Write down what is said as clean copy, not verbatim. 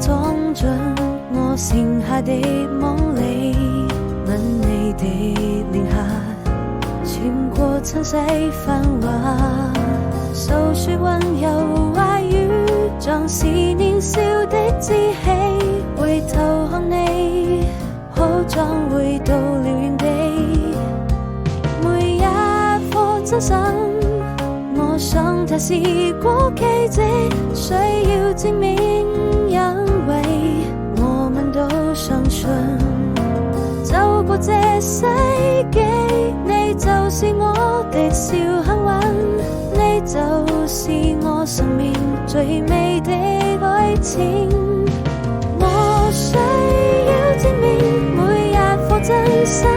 裝進我剩下的夢裡，吻你的臉頰，穿過塵世繁華，訴說溫柔話語，像是年少的志氣。回頭看你，好像回到了原地，每一顆真心，我想它是過奇蹟，需要證明，因為我們都相信，走過這世紀，你就是我的小幸運，你就是我生命最美的愛情。我需要證明每一顆真心，